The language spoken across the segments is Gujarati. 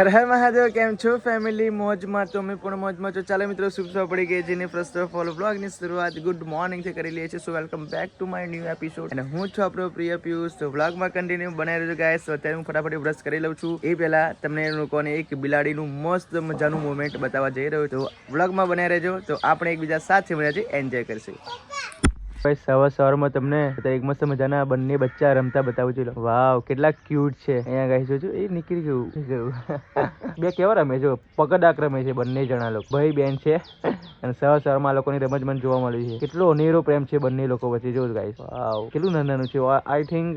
હર હર મહાદેવ. કેમ છો ફેમિલી? મોજમાં તો અમે પણ મોજમાં છો. ચાલો મિત્રો, શુભ સવાર પડી ગઈ જેની ફર્સ્ટ ઓફ ઓલ વ્લોગની શરૂઆત ગુડ મોર્નિંગ થી કરી લઈએ છીએ. સો welcome back to my new episode અને હું છું આપણો પ્રિય પિયુષ. તો વ્લોગમાં કન્ટિન્યુ બનાવી રહ્યો ગાઈસ. તો અત્યારે હું ફટાફટ બ્રશ કરી લઉં છું. એ પહેલા તમને લોકોને એક બિલાડીનું મસ્ત મજાનું મોમેન્ટ બતાવવા જઈ રહ્યો. તો વ્લોગમાં બનાવી રહેજો. તો આપણે એકબીજા સાથે મળીને એન્જોય કરશું. સવારમાં તમને એક મસ્ત મજાના બંને બચ્ચા રમતા બતાવું છું. વાવ, કેટલા ક્યુટ છે. અહીંયા ગાઈસ જોજો, એ નીકળી ગયું. બે કેવા રમે છે, પકડાક રમે છે બંને જણા લોકો, ભાઈ બેન છે. અને સવારમાં લોકોની રમત મને જોવા મળી છે. કેટલો અનેરો પ્રેમ છે બંને લોકો વચ્ચે. જો ગાઈસ, વાવ, કેટલું નાનું છે. આઈ થિંક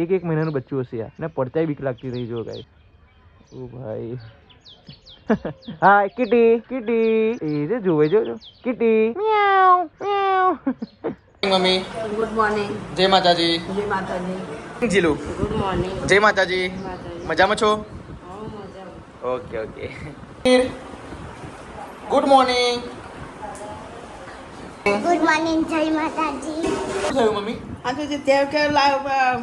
એક મહિનાનું બચ્ચું હશે યાર. ને પડતાય બીક લાગતી રહી. જો ગાઈસ, ઓ ભાઈ. હાય કિટી, કિટી. એ જોવે જો કિટી. મ્યાઉ મ્યાઉ. Mummy good morning. જય માતાજી. જય માતાજી. Jilu good morning. જય માતાજી. મજામાં છો? Okay okay. Good morning. Good morning. જય માતાજી. શું થયું મમ્મી? આજે જે તે કે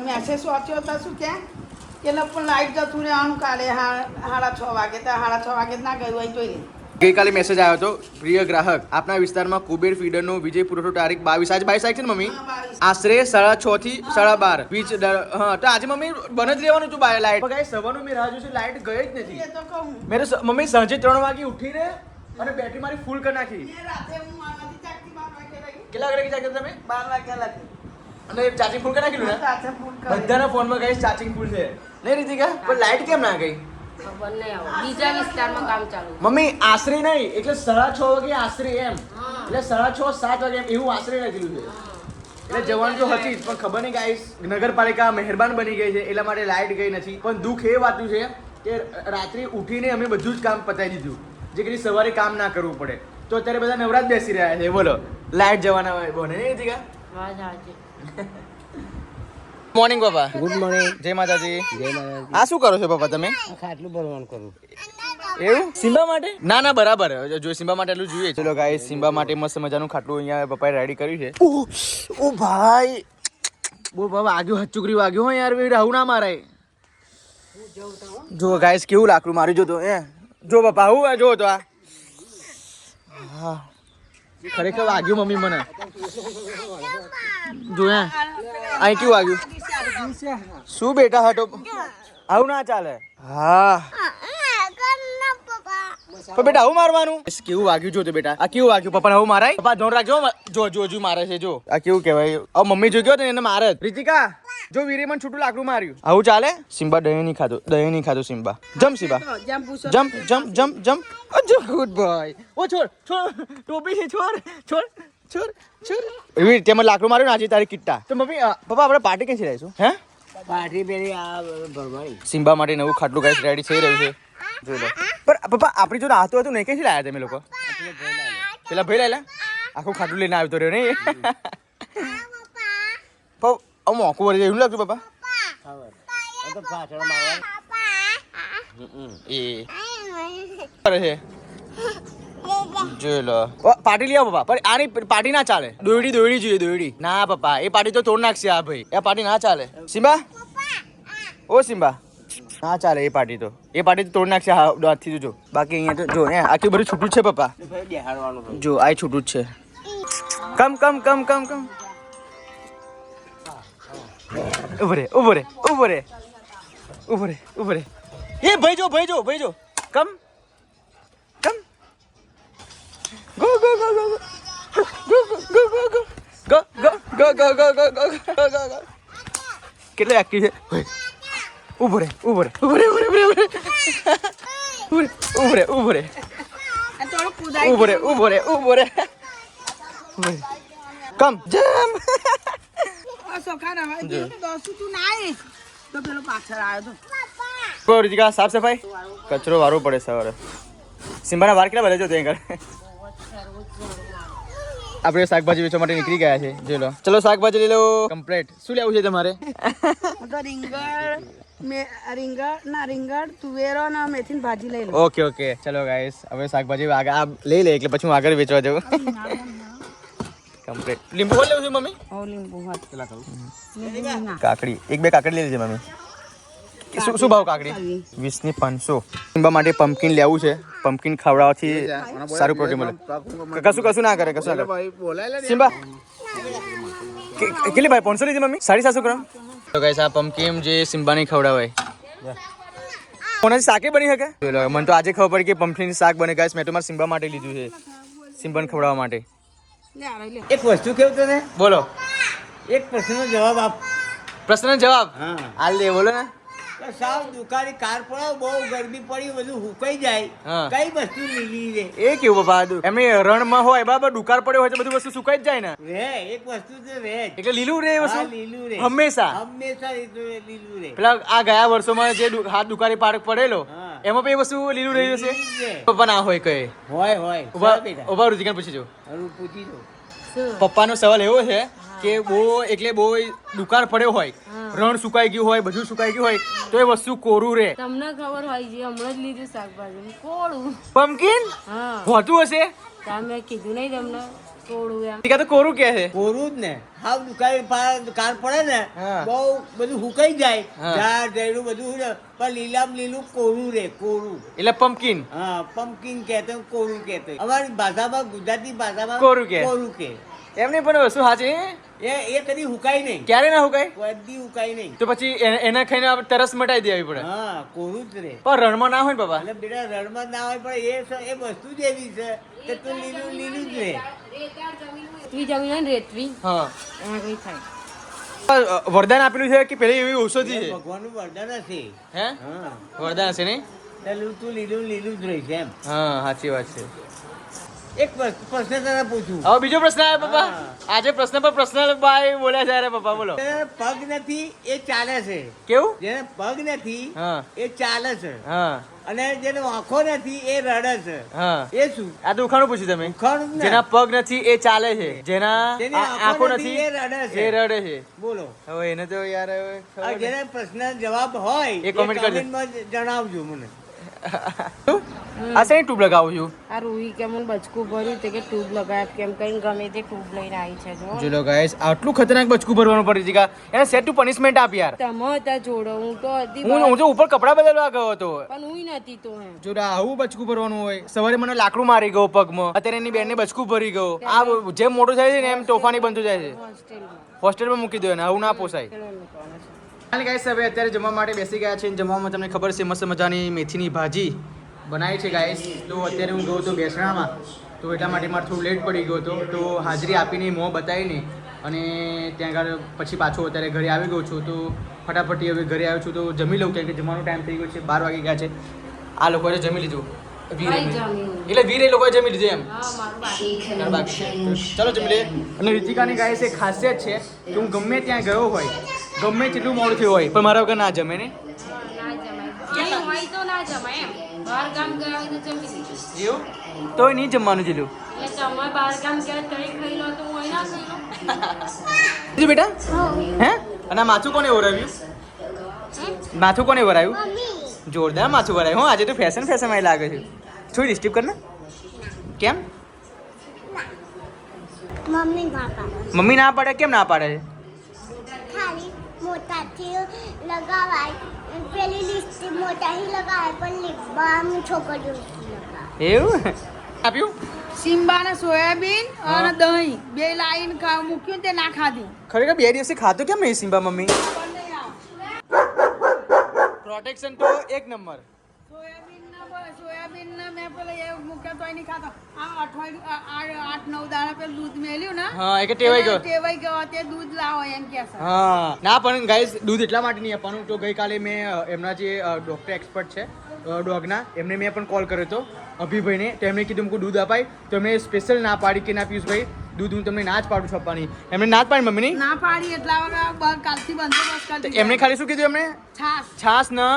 મેસેજ વાંચ્યો હતા શું કે એટલે પણ લાઈટ જતું રહેવાનું કાલે 6:30 વાગે. તો 6:30 વાગે ના ગયું હોય જોઈ લે. ગઈકાલે મેસેજ આવ્યો હતો, પ્રિય ગ્રાહક, આપના વિસ્તારમાં કુબેર ફીડરનો વિજય પુરવઠો તારીખ 22 આજે 22 છે ને મમ્મી? આશરે 6:30 થી 12:30 વીજ હા. તો આજે મમ્મી બન જ રહેવાનું હતું લાઈટ. ગાઈસ સવારનું મેં રાહ જોઈ, લાઈટ ગઈ જ નથી. એ તો કહું મેરે મમ્મી સાંજે 3 વાગે ઉઠીને અને બેટરી મારી ફૂલ કરી નાખી. એ રાતે હું આમાંથી જાગતી 12 વાગે રહી. કેટલા વાગે જાગ્યા તમે? 12 વાગે લાગી અને ચાર્જિંગ ફૂલ કરી નાખેલું ને? સાથે ફૂલ કરી બધાના ફોનમાં ગાઈસ ચાર્જિંગ ફૂલ છે. નહીં રીતિકા, પણ લાઈટ કેમ ના ગઈ? ખબર નહીં આવે. બીજા વિસ્તારમાં કામ ચાલુ. મમ્મી આશરે નહીં, એટલે 6:30 વાગે આશરે એમ. એટલે 6:30 7 વાગે એમ એવું આશરે લખેલું છે. એટલે જવાનું તો હતી જ, પણ ખબર નહીં ગાઈસ, નગરપાલિકા મહેરબાન બની ગઈ છે એટલા માટે લાઈટ ગઈ નથી. પણ દુઃખ એ વાતું છે કે રાત્રે ઉઠીને અમે બધું જ કામ પતાવી દીધું, જે કદી સવારે કામ ના કરવું પડે. તો અત્યારે બધા નવરાત બેસી રહ્યા છે. બોલો, લાઈટ જવાના હોય બોને નહીં હતી કા? વાત સાચી. મોર્નિંગ પપ્પા. Good morning. જય માતાજી. જય માતાજી. આ શું કરો છો પપ્પા તમે? ખાટલું ભરવાનું કરું. એવું સિમ્બા માટે? ના ના બરાબર, જો સિમ્બા માટે એટલું જોઈએ. ચલો ગાઈસ, સિમ્બા માટે મસ્ત મજાનું ખાટલું અહીંયા પપ્પાએ રેડી કર્યું છે. ઓ ભાઈ, બો બાબા વાગ્યો, હચુકરી વાગ્યો હો યાર. વેડ આવું ના મારાય. જો ગાઈસ કેવું લાકડું મારી જો તો. જો પપ્પા હું જો તો આ. હા, ખરેખર વાગ્યું મમ્મી મને. જો અહીં કેવું વાગ્યું? શું બેટા હટો, આવું ના ચાલે. હા પણ બેટા આવું મારવાનું? કેવું વાગ્યું જો તો બેટા. આ કેવું વાગ્યું પપ્પા? આવું મારાય? પપ્પા ધોન રાખજો. જો જો મારે છે જો. આ કેવું કહેવાય? આ મમ્મી જો ગયો ને એને મારે. રીતિકા જો, વીરે મને છૂટું લાકડું માર્યું. આવું ચાલે? સિમ્બા દહીં નહીં ખાતો, દહીં નહીં ખાતો સિમ્બા. જમ Simba, jump jump jump jump. Good boy. ઓ છોડ છોડ, ટોપી છે, છોડ છોડ છોડ છોડ. એવી રીતે મને લાકડું માર્યું ને આજે તારી કિટ્ટા. તો મમ્મી પપ્પા આપણે પાર્ટી ક્યાંથી લઈશું? હે પાર્ટી પેલી આ ભરવાડી. સિમ્બા માટે નવું ખાટલું ગાઈસ રેડી થઈ રહ્યું છે. જોઈ લો. પણ પપ્પા આપણી જો નાતું હતું નહીં, ક્યાંથી લાયા તમે લોકો? પેલા ભાઈ લાયેલા? આખું ખાટલું લઈને આવતો રહ્યો નહીં? પપ્પા મોકું વળી એવું લાગતું પપ્પા? ખબર તો પાછળ મારવાનું. એ કરે છે. જોઈ લો. પાર્ટી લઈ આવો પપ્પા. પણ આની પાર્ટી ના ચાલે. દોયડી દોયડી જોઈએ, દોયડી. ના પપ્પા, એ પાર્ટી તો તોડ નાખશે આ ભાઈ. એ પાર્ટી ના ચાલે. સિમ્બા, ઓ સિમ્બા, ના ચાલે એ પાર્ટી તો. એ પાર્ટી તો તોડ નાખશે હાથથી. જો બાકી અહીંયા તો જો આખી બધું છૂટું જ છે પપ્પા. બેહાડવાનું. જો આ છૂટું જ છે. કમ કમ કમ કમ કમ. ઉભો રે ઉભો રે ઉભો રે ઉભો રે ઉભો રે. એ ભાઈ જો ભાઈ જો ભાઈ જો. Come come. Go go go go go go go go go go go go go go go go go. કેટલો એક્ટિવ છે. ઉભો રે ઉભો રે ઉભો રે ઉભો રે ઉભો રે ઉભો રે ઉભો રે ઉભો રે ઉભો રે. કમ જમ. સાફ સફાઈ કચરો વારવો પડે સવારે. સિમ્બાના વાર કેટલા બધા જો ત્યાં આગળ. આપણે શાકભાજી વેચવા માટે નીકળી ગયા છે. જોઈ લો. ચલો શાકભાજી લઈ લો કમ્પ્લીટ. શું લેવું છે તમારે? રીંગણ તુવેરો ને મેથી ભાજી લઈ લો. ઓકે ઓકે ચલો ગાઈસ, હવે શાકભાજી આગળ લઈ લે એટલે પછી હું આગળ વેચવા જાઉં. કમ્પ્લીટ. લીંબુ કોણ લેવું છે મમ્મી? લીંબુ કાકડી એક બે કાકડી લઈ લેજે મમ્મી. શું ભાવ કાકડી 20 ની 500. સિમ્બા માટે પમ્પકિન લેવું છે. પમ્પકિન ખવડાવવાથી સારું પ્રોટીન મળે. કશું ના કરે સિમ્બા કેટલી ભાઈ 500 લીધી મમ્મી 750 ગ્રામ. તો ગાઈસ આ પમ્પકિન જે સિમ્બાને ખવડાવાય કોનાથી શાકે બની શકે. મને તો આજે ખબર પડી કે પમ્પકિન શાક બને. ગાઈસ મેં તો મારા સિમ્બા માટે લીધું છે, સિમ્બાને ખવડાવવા માટે. એક વસ્તુ કેવું તને, બોલો એક પ્રશ્નનો જવાબ આપ. પ્રશ્નનો જવાબ હા હાલ દે બોલો ને. સાવ દુકાની કાર પડાવ, બહુ ગરમી પડી, બધું હુકાઈ જાય, હા. કઈ વસ્તુ લીલી રે? એ કેવું બાપા એમની રણમાં હોય બરાબર, દુકાળ પડ્યો હોય તો બધી વસ્તુ સુકાઈ જ જાય ને. રે એક વસ્તુ તો રે જ. એટલે લીલું રે એ હા, વસ્તુ લીલું રે હંમેશા. હંમેશા લીલું રે. પેલા આ ગયા વર્ષોમાં જે હાથ દુકાળી પાર્ક પડેલો હા. એમાં પણ એ વસ્તુ લીલું રહ્યું છે. લીલું જ રે. પપ્પા ના હોય કઈ હોય ઉભા ચાલ બેટા, ઉભા રુચિકાને પૂછી જો. હવે પૂછી દો. શું પપ્પાનો સવાલ એવો છે કે બહુ દુકાળ પડ્યો હોય, રણ સુકાઈ ગયું હોય, બધું સુકાઈ ગયું હોય તો એ વસ્તુ કોરું રે. તમને ખબર હોય છે હમણાં જ લીધું શાકભાજી કોળું. પમ્પકિન હા હોતું હશે તમે કીધું નહીં તમને કોળું એમ. ટીકા તો કોરું કે છે. કોરું જ ને, હાવ દુકાની કાર પડે ને હા. બહુ બધું હુકાઈ જાય, હા. ઝાડ ઝાડું બધું ને, પણ લીલામ લીલું કોરું રે, કોરું. એટલે પમ્પકિન હા, પમ્પકિન કહેતો, કોરું કહેતો. અમારી ભાષામાં, ગુજરાતી ભાષામાં કોરું કે. કોરું કે. એમને પણ વસ્તુ સાચી એ કદી હુકાય નહીં, ક્યારે ના હુકાય કદી હુકાય નહીં. તો પછી એના ખાઈને આપણે તરસ મટાઈ દેવી પડે. હા, કોરું જ રે. પણ રણમાં ના હોય ને બાપા. એટલે બેટા રણમાં ના હોય, પણ એ વસ્તુ જ એવી છે કે તું લીલું લીલું જ રે. રેતવી જમીન હોય ને રેતવી હા એમાં કઈ થાય. વરદાન આપેલું છે કે પેલી એવી ઔષધિ છે ભગવાનનું વરદાન હશે. હે હા, વરદાન હશે નહીં. એટલે તું લીલું લીલું જ રહીશ એમ. હા સાચી વાત છે. એક પ્રશ્ન તને પૂછું. હવે બીજો પ્રશ્ન આવે પપ્પા. હા. આજે પ્રશ્ન પર પ્રશ્ન ભાઈ બોલ્યા છે. અરે પપ્પા બોલો. જેને પગ નથી એ ચાલે છે, કેવું. જેને પગ નથી હા એ ચાલે છે, હા અને જેને આંખો નથી એ રડે છે. હા એ શું? આ તો ઉખાણું પૂછ્યું તમે. ખરું જ ને? જેના પગ નથી એ ચાલે છે, જેના જેની આંખો નથી એ રડે એ છે. રડે છે. બોલો. હવે એને તો યાર હવે આ ખબર જેને પ્રશ્ન જવાબ હોય એ comment કરજો. comment માં જણાવજો મને. શું? આ શેની ટ્યુબ લગાવું છું. આ રૂહી કે મને બચકું ભર્યું તે કે ટ્યુબ લગાવ કેમ કઈ ગમે તે ટ્યુબ લઈને આવી છે જો. જો લો ગાઈસ આટલું ખતરનાક બચકું ભરવાનું પડી છે. એને સેટ ટુ પનિશમેન્ટ આપ યાર. તમે હતા જોડો હું તો હતી હું તો ઉપર કપડા બદલવા ગયો હતો. પણ હું નથી તો એમ. જો આવું બચકું ભરવાનું હોય. સવારે મને લાકડું મારી ગયો પગમાં, અત્યારે એની બેનને બચકું ભરી ગયો. આ જેમ મોટું થાય છે ને એમ તોફાની બનતું જાય છે. હોસ્ટેલમાં હોસ્ટેલમાં મૂકી દો ને, આવું ના પોસાય. પેલો મૂકવાનો છે. હાલ ગાઈસ હવે અત્યારે જમવા માટે બેસી ગયા છે. જમવામાં તમને ખબર છે મસ્ત મજાની મેથીની ભાજી બનાવી છે ગાઈસ. તો અત્યારે હું ગયો હતો બેસણામાં, તો એટલા માટે મારે થોડું લેટ પડી ગયો હતો. તો હાજરી આપીને મોં બતાવીને અને ત્યાં આગળ પછી પાછો અત્યારે ઘરે આવી ગયો છું. તો ફટાફટ હવે ઘરે આવ્યો છું તો જમી લઉં, કેમ કે જમવાનો ટાઈમ થઈ ગયો છે. 12 વાગી ગયા છે. આ લોકોએ જમી લીધું. વીરે ભાઈ જમ્યું. એટલે વીરે લોકોએ જમી લીધું એમ. હા મારું બાકી છે. તાર બાકી છે. તો ચાલો જમી લે. અને રિતિકાની ગાય છે ખાસિયત છે કે હું ગમે ત્યાં ગયો હોય, ગમે તેટલું મોડું થયું હોય પણ મારા વગર ના જમે ને. ના જમાય નહીં હોય તો ના જમાય એમ. બહાર ગામ ગયા હોય તો જમી લીધું. એવું તોય નહીં જમવાનું જીલું. એટલે તમે બહાર ગામ ગયા તઈ ખાઈ લો તો હું અહીં ના ખાઈ લો. બેટા હે અને આ માથું કોને વરાવ્યું? માથું કોને વરાવ્યું? જોરદાર માથું વરાવ્યું. હો આજે તો ફેશન માં લાગે છે. થોડી ડિસ્ટર્બ કર ને. કેમ મમ્મી પાપા મમ્મી ના પાડે? કેમ ના પાડે છે? ખાલી મોટાથી લગાવાય, પેલી લિપસ્ટિક મોટાથી લગાવાય પણ લિપ બામ છોકરીઓ લગાવે. એવું આપ્યું? સિમ્બાને સોયાબીન અને દહીં બે લાઈન મૂક્યું તે ના ખાધી. ખરેખર 2 દિવસથી ખાતું કેમ નહીં સિમ્બા મમ્મી? પ્રોટેક્શન તો એક નંબર. સોયાબીન મેં પેલા એ મૂક્યા તો નહીં ખાતો. આ અઠવાડિયું 8-9 દાડા પેલું દૂધ મેલ્યું ને હા એ કે ટેવાઈ ગયો. ટેવાઈ ગયો તે દૂધ લાવો એમ કે છે. હા ના પણ ગાઈસ દૂધ એટલા માટે નહીં આપવાનું. તો ગઈકાલે મેં એમના જે ડૉક્ટર એક્સપર્ટ છે ડોગના, એમને મેં પણ કોલ કર્યો હતો અભિભાઈને. તો એમણે કીધું મુકું દૂધ અપાય, તો એમણે સ્પેશિયલ ના પાડી કે ના પિયુષભાઈ દૂધ હું તમને ના જ પાડું છું આપવાની. એમણે ના જ પાડી મમ્મી નહીં ના પાડી એટલા કાલથી બંદોબસ્ત કરી દીધો. એમણે ખાલી શું કીધું? એમણે છાસ ને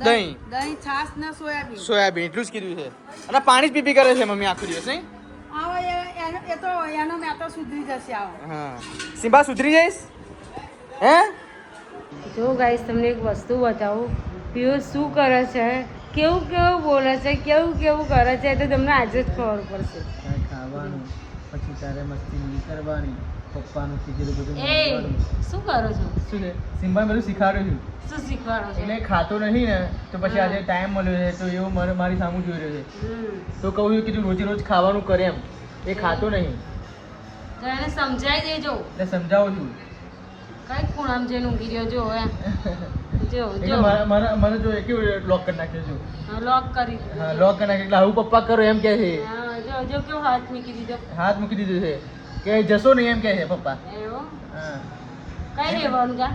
દહીં દહીં છાસ ને સોયાબીન સોયાબીન એટલું જ કીધું છે. અને પાણી જ પીપી કરે છે મમ્મી આખો દિવસ નહીં? આવો એ તો એનો મેં તો સુધરી જશે. આવો હા સિમ્બા સુધરી જઈશ હે? જો ગાઈસ તમને એક વસ્તુ બતાવું. પિયુષ શું કરે છે, કેવું કેવું બોલે છે, કેવું કેવું કરે છે, એ તો તમને આજે જ ખબર પડશે. ખાવાનું પછી તારે મસ્તી નહીં કરવાની. પપ્પાનું કીધેલું બધું એ શું કરો છો? શું છે સિમ્બાને બધું શીખવાડું છું શું શીખવાડો છો? એટલે ખાતો નહીં ને તો પછી આજે ટાઈમ મળ્યો છે તો એવું મારી સામું જોઈ રહ્યો છે તો કહું છું કે તું રોજે રોજ ખાવાનું કરે એમ એ ખાતો નહીં તો એને સમજાવી દેજો. એટલે સમજાવું છું કઈ ખૂણામાં જઈને ઊંઘી રહ્યો જો એમ જો એટલે જો મને જો કેવું લોક કરી નાખ્યો છું લોક કરી હા લોક કરી નાખ્યો એટલે આવું પપ્પા કરો એમ કહે છે હા, જો જો કેવો હાથ મૂકી દીધો. હાથ મૂકી દીધું છે કે જશો નહીં એમ કહે છે પપ્પા એવું હા કઈ રહેવાનું કા?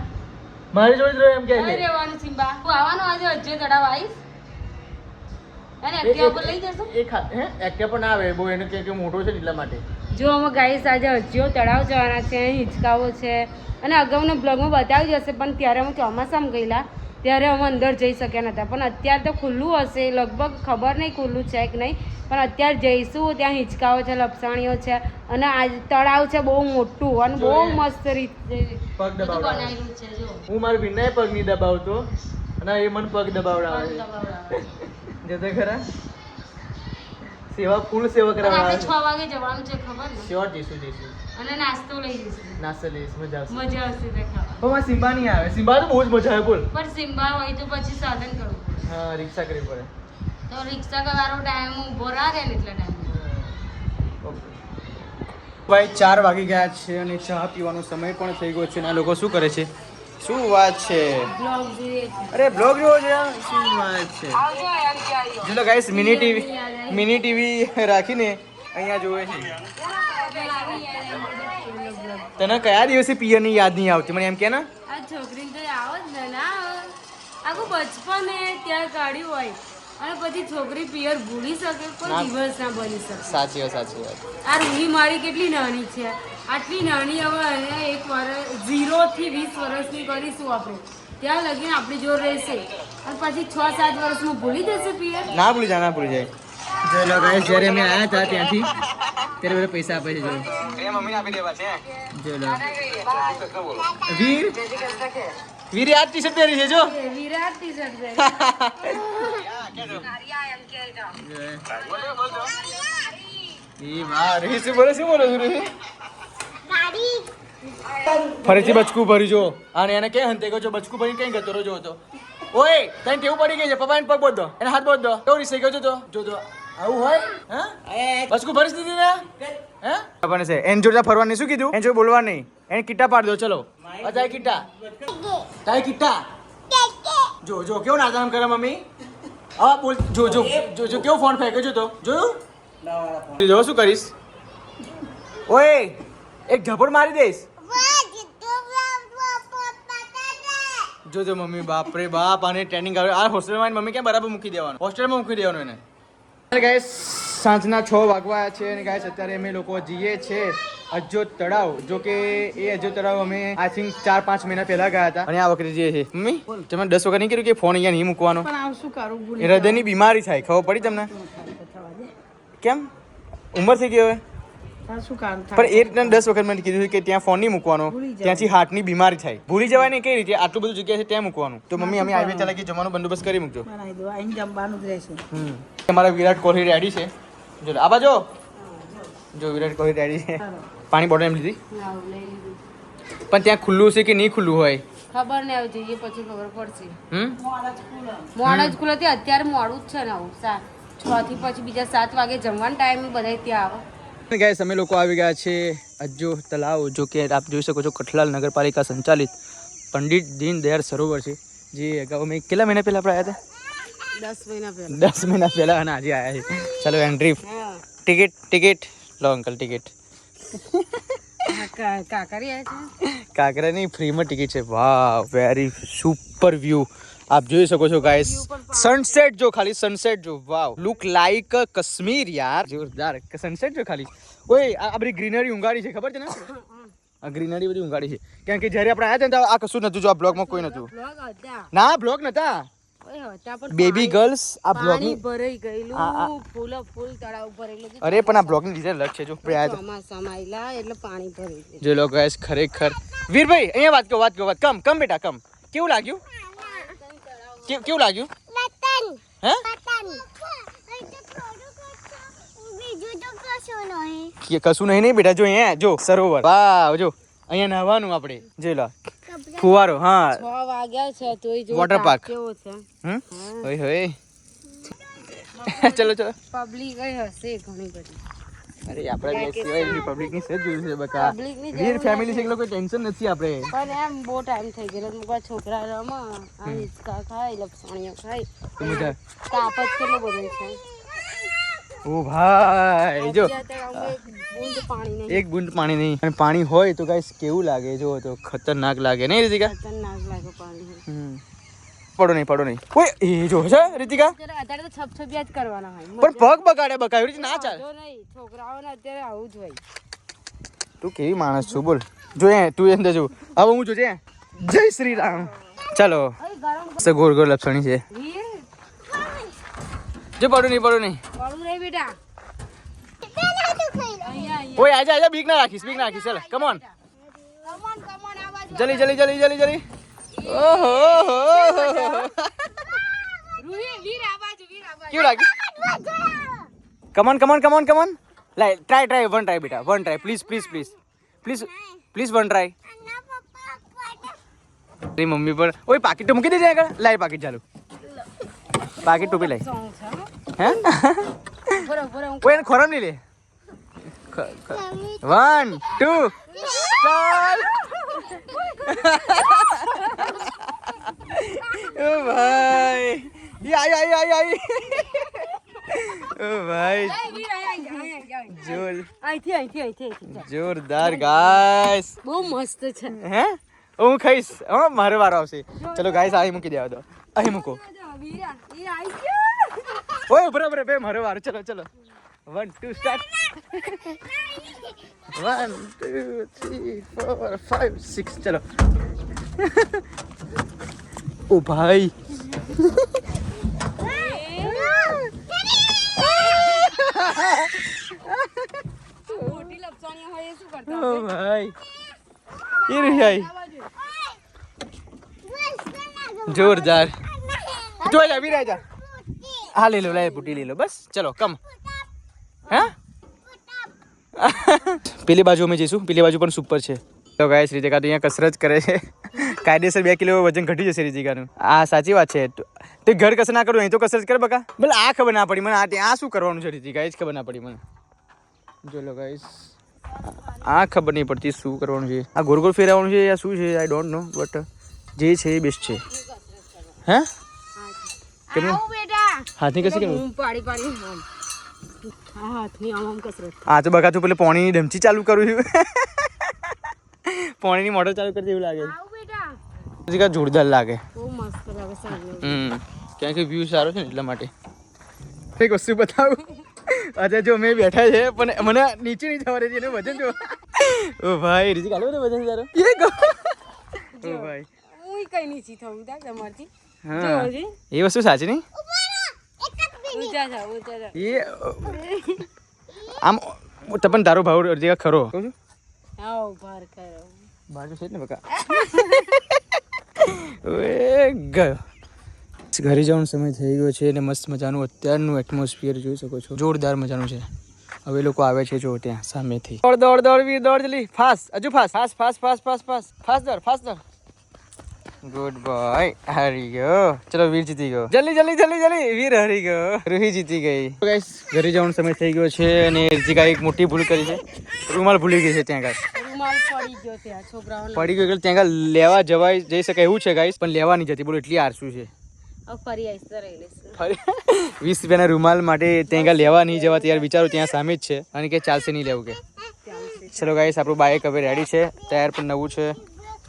મારી જોડે જ રહો એમ કહે કઈ છે રહેવાનું સિમ્બા? તું આવવાનો આજે અજય તળાવ આવીશ અને એક્ટિવા પર લઈ જશો? એ એક્ટિવા પણ ના આવે બહુ એને કે મોટો છે ને એટલા માટે જો અમે ગાઈસ આજે અજ્યો તળાવ જવાના છે, હિંચકાઓ છે અને અગાઉના બ્લોગમાં બતાવી જશે પણ ત્યારે અમે ચોમાસામાં ગયેલા ત્યારે અમે અંદર જઈ શક્યા નહોતા પણ અત્યારે તો ખુલ્લું હશે લગભગ ખબર નહીં ખુલ્લું છે કે નહીં પણ અત્યારે જઈશું ત્યાં હિંચકાઓ છે લપસણીઓ છે અને આ તળાવ છે બહુ મોટું અને બહુ મસ્ત રીતે પગ બધું દબાવડાવે બનાવેલું છે જો હું મારી બિનાય પગ નહીં દબાવતો અને એ મને પગ દબાવડાવે છે જતો ખરા સેવા ફૂલ સેવા અને આપણે કરાવડાવે 6 વાગે જવાનું છે ખબર ને શ્યોર જઈશું અને નાસ્તો લઈ જઈશું. નાસ્તો લઈશ મજા આવશે મજા આવશે તે ખાવા. પણ મારા સિમ્બા નહીં આવે સિમ્બા તો બહુ જ મજા આવે બોલ પણ સિમ્બા હોય તો પછી સાધન કરવું પડે. હા રિક્ષા કરવી પડે તો રિક્ષા કરવાનો ટાઈમ ઊભો રહે ને એટલે ટાઈમ ભાઈ 4 વાગી ગયા છે અને ચા પીવાનો સમય પણ થઈ ગયો છે અને આ લોકો શું કરે છે શું વાત છે બ્લોગ જોઈએ છે. અરે બ્લોગ જોવો છે શું વાત છે ચલો ગાઈસ મિની ટીવી રાખીને અહીંયા જોવે છે તને કયા દિવસે પિયરની યાદ નહીં આવતી મને એમ કે ને આ છોકરીને તો આવો જ ને ના આવે. આખું બચપન એ ત્યાં કાઢ્યું હોય અને પછી છોકરી પિયર ભૂલી શકે કોઈ ના. દિવસ ના બની શકે. સાચી વાત આ રૂહી મારી કેટલી નાની છે આટલી નાની હવે એને 0 થી 20 વર્ષની કરીશું આપણે ત્યાં લગીને આપણી જોર રહેશે અને પછી 6-7 વર્ષમાં ભૂલી જશે પિયર. ના ભૂલી જાય જો લો ગાઈસ જ્યારે અમે આવ્યા હતા ત્યાંથી ત્યારે બધા પૈસા આપે છે જો મમ્મીને આપી દેવા છે જો લો વીર આ ટી-શર્ટ પહેરી છે જો વિરાટ ટી-શર્ટ છે. ઈ વાહ રહી શું બોલો છું રે ગાડી ફરીથી બચકું ભરી જો અને એને કે હંતે ગયો છો બચકું ભરી કઈ ગતો રહ્યો તો ઓય તને કેવું પડી ગઈ છે પપ્પાને પગ બોધ દો એને હાથ બોધ દો કેવું રીસે ગયો છો તો જો આવું હોય હા બચકું ભરી દીધી ને હે આપણને છે એન જોડે ફરવાની શું કીધું એન જોડે બોલવા નહીં એને કિટ્ટા પાડ દો ચલો અજાય કિટ્ટા તાય કિટ્ટા જો કેવું નાદામ કરે મમ્મી હા બોલ જો કેવો ફોન ફેંકે છો તો જોયું જો શું કરીશ ઓય એક ઝપડ મારી દઈશ જો મમ્મી બાપ રે બાપ આને ટ્રેનિંગ આવે આ હોસ્ટેલમાં મમ્મી ક્યાં બરાબર મૂકી દેવાનું હોસ્ટેલમાં મૂકી દેવાનું એને ગાઈસ સાંજના 6 વાગવા છે અને ગાઈસ અત્યારે અમે લોકો જઈએ છે અજ્જો તળાવ જો કે એ અજ્જો તળાવ અમે આઈ થિંક 4-5 મહિના પહેલા ગયા હતા અને આ વખતે જઈએ છીએ મમ્મી તમે 10 વખત નહીં કર્યું કે ફોન અહીંયા નહીં મૂકવાનો પણ આવું શું કરું ભૂલી એ હૃદયની બીમારી થાય ખબર પડી તમને કેમ ઉંમર થઈ ગઈ હવે આ શું કામ પણ એ રીતના 10 વખત મને કીધું છે કે ત્યાં ફોન નહીં મૂકવાનો ત્યાંથી હાર્ટની બીમારી થાય ભૂલી જવાય ને કઈ રીતે આટલું બધું જગ્યા છે ત્યાં મૂકવાનું તો મમ્મી અમે આવી ચાલે કે જમવાનો બંદોબસ્ત કરી મૂકજો બનાવી દો અહીં જમવાનું જ રહેશે તમારા વિરાટ કોહલી રેડી છે જો આ બાજુ જો વિરાટ કોહલી રેડી છે પાણી બોટલ એમ લીધી આવું લઈ લીધું. પણ ત્યાં ખુલ્લું છે કે નહીં ખુલ્લું હોય ખબર નહીં આવે જઈએ પછી ખબર પડશે. મોડા જ ખુલે મોડા જ ખુલે તે અત્યારે મોડું જ છે ને આવું 6 થી પછી બીજા 7 વાગે જમવાનો ટાઈમ બધા ત્યાં આવે. ગાઈસ અમે લોકો આવી ગયા છે અજ્જો તલાવ જો કે આપ જોઈ શકો છો કઠલાલ નગરપાલિકા સંચાલિત પંડિત દીનદયાળ સરોવર છે જે અગાઉ અમે કેટલા મહિના પહેલા આપણે આવ્યા હતા 10 મહિના પહેલા 10 મહિના પહેલા અને આજે આવ્યા છે ચાલો એન્ટ્રી ટિકિટ લો અંકલ ટિકિટ કાકરી આવે છે કાંકરાની ફ્રીમાં ટિકિટ છે વાહ વેરી સુપર વ્યૂ આપ જોઈ શકો છો ગાઈસ સનસેટ જો ખાલી સનસેટ જો વાવ લુક લાઈક કાશ્મીર યાર જોરદાર સનસેટ જો ખાલી ઓય આ બધી ગ્રીનરી ઉંગાડી છે ખબર છે ને આ ગ્રીનરી બધી ઉંગાડી છે કારણ કે જ્યારે આપણે આવ્યા હતા ને આ કશું નતું જો આ બ્લોગમાં કોઈ નતું બ્લોગ હતા ના બ્લોગ નતા ઓય હતા પણ બેબી ગર્લ્સ આ બ્લોગ પાણી ભરાઈ ગયેલું ફૂલ તળાવ ભરેલું છે. અરે પણ આ બ્લોગ ની ડિટેલ લખ છે જો આપણે આવ્યા હતા ચોમાસામાં આયેલા એટલે પાણી ભરાઈ ગયું. જો લોકો ગાઈસ ખરેખર વીરભાઈ અહીંયા વાત કરો કમ બેટા કમ કેવું લાગ્યું કેવું લાગ્યું બટન હે બટન બીજું તો કશું નહીં કશું નહીં બેટા, જો અહીંયા જો સરોવર, વાવ જો અહીંયા નહાવાનું આપણે, જોઈ લો ફુવારો, હા 6 વાગ્યા છે તોય જો વોટર પાર્ક કેવો છે. હોય હોય ચલો ચલો. પબ્લિક હશે ઘણી બધી. અરે આપણે સિવાય પબ્લિક ની સેજ જોયું છે બકા, પબ્લિકની વીર ફેમિલી છે, કોઈ ટેન્શન નથી આપણે. પણ એમ બહુ ટાઈમ થઈ ગયેલો, મુકા છોકરા રમા આ હિંચકા ખાય, લપસણીઓ ખાય, તાપ જ કેટલો બધો છે. ઓ ભાઈ જો અત્યારે અમે બૂંદ પાણી નહીં, એક બૂંદ પાણી નહીં, અને પાણી હોય તો ગાઈસ કેવું લાગે, જો તો ખતરનાક લાગે નહીં રીતિકા? ખતરનાક લાગે પાણી. પડો નહીં ઓય એ જો છે રીતિકા, અત્યારે તો છપછપિયા જ કરવાના હોય, પણ પગ બગાડે એવી રીતે ના ચાલે. વાંધો નહીં, છોકરાઓને અત્યારે આવું જ હોય. તું કેવી માણસ છું બોલ, જો તું અંદર જો, હવે હું જોજે. જય શ્રી રામ. ચાલો ગોળ ગોળ લપસણી છે, વીર જો પડું નહીં વાળું રે બેટા, ઓય આજા બીક ના રાખીશ ચાલો કમ ઓન જલ્દી ઓહો વીર આ બાજુ કેવું લાગ્યું? કમ ઓન લાય ટ્રાય વન ટ્રાય બેટા, one try please one try. તારી મમ્મી પર ઓય પાકીટ તો મૂકી દેજે આગળ, લાય પાકીટ ચાલુ, પાકીટ ટોપી લાય. હે ઓય એને ખોરામ નહીં લે. 1 2 ચાલ. ઓ ભાઈ આઈ ઓ ભાઈ જોરદાર ગાઈસ, બહુ મસ્ત છે. હે હું ખાઈશ, હા મારે વારો આવશે. ચલો ગાઈસ અહીં મૂકી દેવા દો, અહીં મૂકો. ઓય બરાબર બે મારો વારો, ચલો 1 2 સ્ટાર્ટ. 1 2 3 4 5 6 ચલો. ઓ ભાઈ મોટી લપસણીઓ હોય એ શું કરતા? ઓ ભાઈ એ રહી આઈ જોરદાર. જો જા વીર જા, હા ले लो पुटी ले लो बस, चलो कम. હે પેલી બાજુ અમે જઈશું, પેલી બાજુ પણ સુપર છે. તો ગાઈસ રીતિકા તો અહીંયા કસરત કરે છે, કાયદેસર 2 કિલો વજન ઘટી જશે રીતિકાનું. આ સાચી વાત છે, તે ઘર કસર ના કરું અહીં તો કસરત કરે બકા. ભલે આ ખબર ના પડી મને, આ શું કરવાનું છે રીતિકા, એ જ ખબર ના પડી મને. જો લો ગાઈસ આ ખબર નહીં પડતી શું કરવાનું છે, આ ગોળ ગોળ ફેરવવાનું છે યા શું છે, આઈ ડોન્ટ નો, બટ જે છે એ બેસ્ટ છે. હે કેમ હાથની કસરત કેમ? હું પાડી હાથની આમ કસરત. આ તો બકા તું પેલે પાણીની ડમચી ચાલુ કરું છું, પાણીની મોટર ચાલુ કરી એવું લાગે છે, જોરદાર લાગે, બહુ મસ્ત લાગે સાંજે. ક્યાં કે વ્યૂ સારો છે ને એટલા માટે. એક વસ્તુ બતાવું, આજે જો મેં બેઠા છે પણ મને નીચે નહીં જવા રહી, એનું વજન જો. ઓ ભાઈ રીતિ કાઢો ને વજન તારો, એ ગો. ઓ ભાઈ હું કઈ નીચી થવું તા તમારથી. હા એ વસ્તુ સાચી નહીં, ઊંચા જાવ એ આમ પણ તારો ભાવ અડધી ખરો કહું છું. આવો ભાર કરો બાજુ છે ને બકા. ઓએ ગયો. ઘરે જવાનો સમય થઈ ગયો છે અને મસ્ત મજાનું અત્યારનું એટમોસ્ફિયર જોઈ શકો છો, જોરદાર મજાનું છે. હવે લોકો આવે છે જો ત્યાં સામેથી. દોડ વીર દોડ જલ્દી, ફાસ્ટ હજુ ફાસ્ટ દોડ. ગુડ બોય, હારી ગયો. ચલો વીર જીતી ગયો, જલ્દી વીર હારી ગયો, રૂહી જીતી ગઈ. ગાઈસ ઘરે જવાનો સમય થઈ ગયો છે અને રીતિકા એક મોટી ભૂલ કરી છે, રૂમાલ ભૂલી ગઈ છે ત્યાં આગળ. રૂમાલ પડી ગયો ત્યાં છોકરાઓને, પડી ગયો એટલે ત્યાં આગળ લેવા જઈ શકાય એવું છે ગાઈસ, પણ લેવા નહીં જતી, બોલો એટલી આરસું છે. ફરી આવીશ તો રહી લેશું. 20 રૂપિયાના રૂમાલ માટે ત્યાં આગળ લેવા નહીં જવા તૈયાર, વિચારો ત્યાં સામે જ છે અને કે ચાલશે નહીં લેવું કે. ચલો ગાઈસ આપણું બાઇક હવે રેડી છે, ટાયર પણ નવું છે,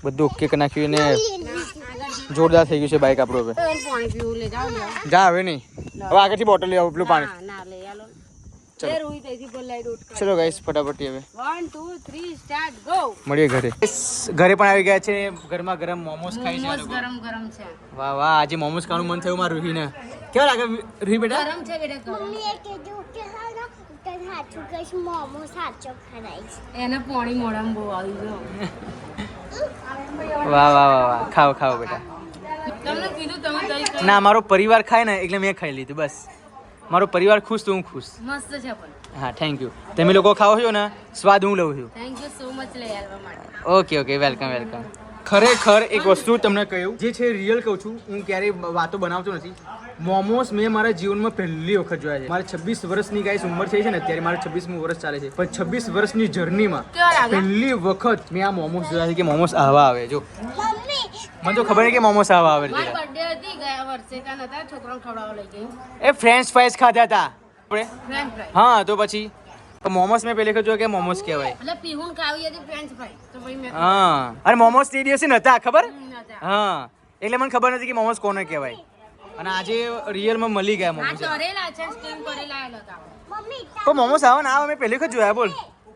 બધું ઓકે કરી નાખ્યું અને જોરદાર થઈ ગયું છે બાઇક આપણું. હવે પાણી પીવું લે જાવ જા હવે નહીં, હવે આગળથી બોટલ લેવા પેલું પાણી. ના લે આલો. ચલો. એ રોઈ તઈથી બોલાઈ ડોટ કર. ચલો ગાઈસ ફટાફટ હવે 1 2 3 સ્ટાર્ટ ગો. મળીએ ઘરે. ઘરે પણ આવી ગયા છે, ગરમા ગરમ મોમોસ ખાઈ છે. મોમોસ ગરમ છે. વાહ વાહ, આજે મોમોસ ખાવાનું મન થયું મારું રૂહીને. કેવા લાગે રૂહી બેટા? ગરમ છે બેટા ગરમ. મમ્મીએ કીધું કે હાલો તને સાચું કહીશ, મોમો સાચો ખરાઈશ. એને પાણી મોઢામાં બહુ આવી ગયો. વાહ ખાઓ બેટા. તમને કીધું તમે તઈ ના મારો પરિવાર ખાય ને એટલે મેં ખાઈ લીધું બસ. મારો પરિવાર ખુશ તો હું ખુશ. મસ્ત છે પણ. હા થેન્ક યુ. તમે લોકો ખાઓ છો ને સ્વાદ હું લઉં છું. થેન્ક યુ સો મચ લઈ આવવા માટે. Okay welcome welcome. ખરેખર એક વસ્તુ તમને કહ્યું જે છે રિયલ કહું છું, હું ક્યારેય વાતો બનાવતો નથી. મોમોસ મેં મારા જીવનમાં પહેલી વખત જોયા છે. મારે 26 વર્ષની ગાઈસ ઉંમર થઈ છે ને, અત્યારે મારે 26મું વર્ષ ચાલે છે, પણ 26 વર્ષની જર્નીમાં પહેલી વખત મેં આ મોમોસ જોયા છે કે મોમોસ આવા આવે. જો મને તો ખબર નહીં કે મોમોસ આવા આવે છે. મારી બર્થડે હતી ગયા વર્ષે, ત્યાં નતા છોકરાને ખવડાવવા લઈ ગઈ. એ ફ્રેન્ચ ફ્રાઈઝ ખાધા હતા આપણે. French fry. હા તો પછી મોમોસ મેં પહેલી વખત જોયા કે મોમોસ કહેવાય. એટલે પીહુન ખાવી હતી ફ્રેન્ચ ફ્રાઈ, તો ભાઈ મેં હા અને મોમોસ તે દિવસે નતા ખબર. નતા. હા એટલે મને ખબર નથી કે મોમોસ કોને કહેવાય, અને આજે રિયલમાં મળી ગયા આ મોમોસ. તરેલા છે, સ્ટીમ કરેલા હતા. મમ્મી પણ મોમોસ આવા ના આવે મેં પહેલી વખત જોયા. બોલ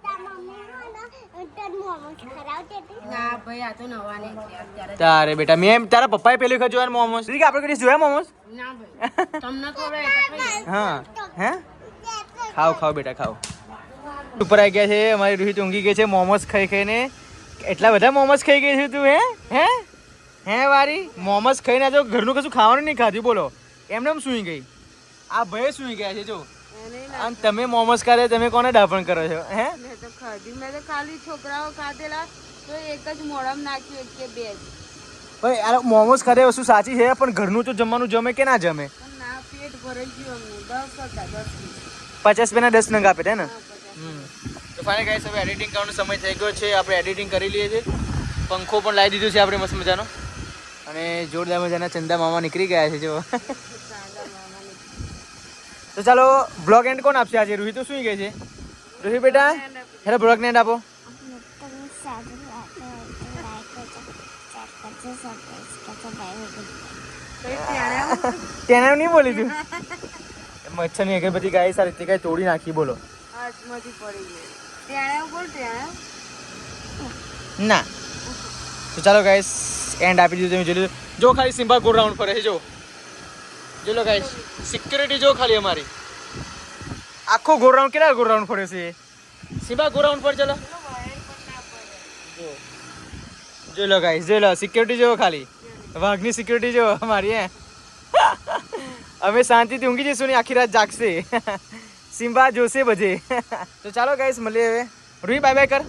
તાર મમ્મી તને મોમોસ ખવડાવતી હતી. ના ભાઈ આ તો નવા ને અત્યારે. તારે બેટા મેં તારા પપ્પાએ પહેલી વખત જોયા મોમોસ. દીદી આપણે કદી જોયા મોમોસ? ના ભાઈ તમને ખવડાય. હા હે ખાઓ બેટા ખાઓ. ઉપર આવી ગયા છે અમારી રૂહી, ઊંઘી ગઈ છે મોમોસ ખાઈ ખાઈને. એટલા બધા મોમોસ ખાઈ ગઈ છે તું? હે વારી મોમોસ ખાઈને તો ઘરનું કશું ખાવાનું નહીં ખાધું. બોલો એમને એમ સૂઈ ગઈ. આ ભાઈ સૂઈ ગયા છે જો, અને તમે મોમોસ ખાધે તમે કોને ડાપણ કરો છો? મેં તો ખાધી, મેં તો ખાલી છોકરાઓ ખાધેલા તો એક જ મોઢામાં નાખ્યું કે બે જ. ભાઈ આ મોમોસ ખાધે વસ્તુ સાચી છે, પણ ઘરનું તો જમવાનું જમે કે ના જમે? પણ ના પેટ ભરાઈ ગયું અમને. 10 હતા 10 50 રૂપિયાના 10 નંગ આપે છે ને. તો ફાઇનલ ગાઈસ હવે એડિટિંગ કરવાનો સમય થઈ ગયો છે. આપણે એડિટિંગ કરી લઈએ છીએ. પંખો પણ લાવી દીધો છે આપણે મસ્ત મજાનો, અને જોરદાર મજાના ચંદા મામા નીકળી ગયા છે જો. તો ચાલો બ્લોગ એન્ડ કોણ આપશે આજે? રૂહી તો સુઈ ગઈ છે. રૂહી બેટા હેલો બ્લોગ ને એન્ડ આપો. તમે સારું લાગે તો લાઈક કરજો, શેર કરજો, સબસ્ક્રાઇબ કરજો. બાય. તેને નહીં બોલી તું. મચ્છર ની અગરબત્તી ગાય સારી રીતે કઈ તોડી નાખી. બોલો હાથમાંથી પડી ગઈ. ત્યાં બોલ ત્યાં ના. તો ચાલો ગાઈસ એન્ડ આપી દીધું. તમે જોઈ લીધું. જો ખાલી સિમ્બા ગોળ રાઉન્ડ ફરે છે. જો લો ગાઈસ સિક્યુરિટી જો ખાલી અમારી આખો ગોળ રાઉન્ડ. કેટલા ગોળ રાઉન્ડ ફર્યો છે સિમ્બા? ગોળ રાઉન્ડ પર ચલો. જો લો ગાઈસ જો લો સિક્યુરિટી જો ખાલી વાઘની સિક્યુરિટી જો અમારી. અમે શાંતિથી ઊંઘી જઈશું ને આખી રાત જાગશે. સિમ્બા જોશે બધે. તો ચાલો ગાઈસ મળીએ હવે. રૂહી બાય બાય કર.